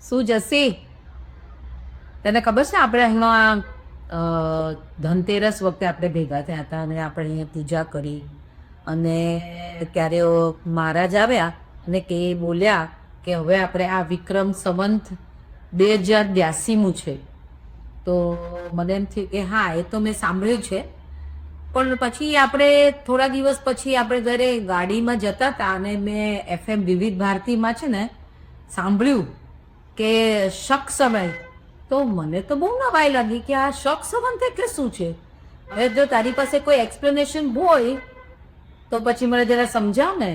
શું જસી તને ખબર છે આપણે હમણાં ધનતેરસ વખતે આપણે ભેગા થયા હતા અને આપણે અહીંયા પૂજા કરી અને ત્યારે મહારાજ આવ્યા અને કે બોલ્યા કે હવે આપણે આ વિક્રમ સંવંત 2082મું છે. તો મને એમ થયું કે હા એ તો મેં સાંભળ્યું છે, પણ પછી આપણે થોડા દિવસ પછી આપણે ઘરે ગાડીમાં જતા હતા અને મેં FM વિવિધ ભારતીમાં છે ને સાંભળ્યું કે શક સમય. તો મને તો બહુ નવાઈ લાગી કે આ શક સંવંત એટલે શું છે. હવે જો તારી પાસે કોઈ એક્સપ્લેનેશન હોય તો પછી મને જરા સમજાવ ને.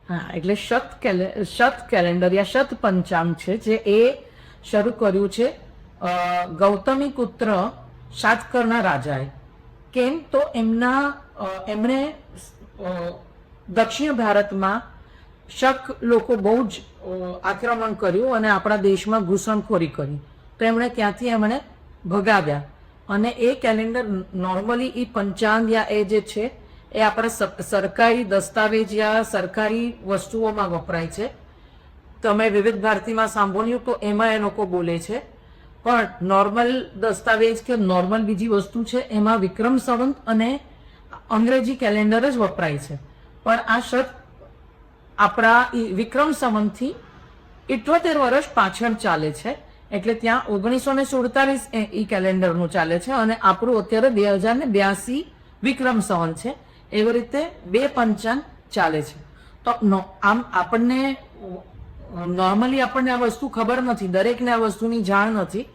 હા, એટલે શત કેલેન્ડર યા શત પંચાંગ છે જે એ શરૂ કર્યું છે ગૌતમી પુત્ર શાતકર્ણ રાજાએ. કેમ તો એમણે દક્ષિણ ભારતમાં શક લોકો બહુ જ આક્રમણ કર્યું અને આપણા દેશમાં ઘૂસણખોરી કરી, તો એમણે ભગાવ્યા. અને એ કેલેન્ડર નોર્મલી એ પંચાંગ યા એ જે છે એ આપણા સરકારી દસ્તાવેજ યા સરકારી વસ્તુઓમાં વપરાય છે. તમે વિવિધ ભારતીમાં સાંભળ્યું તો એમાં એ લોકો બોલે છે, પણ નોર્મલ દસ્તાવેજ કે નોર્મલ બીજી વસ્તુ છે એમાં વિક્રમ સંવંત અને અંગ્રેજી કેલેન્ડર જ વપરાય છે. પણ આ શત આપણા વિક્રમ સંવંતથી 78 વર્ષ પાછળ ચાલે છે. એટલે ત્યાં 1947 એ કેલેન્ડરનું ચાલે છે અને આપણું અત્યારે 2082 વિક્રમ સંવંત છે. એવી રીતે બે પંચાંગ ચાલે છે. તો આમ આપણને નોર્મલી આપણને આ વસ્તુ ખબર નથી, દરેકને આ વસ્તુની જાણ નથી,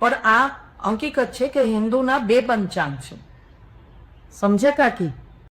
પણ આ હકીકત છે કે હિન્દુના બે પંચાંગ છે. સમજે કાકી?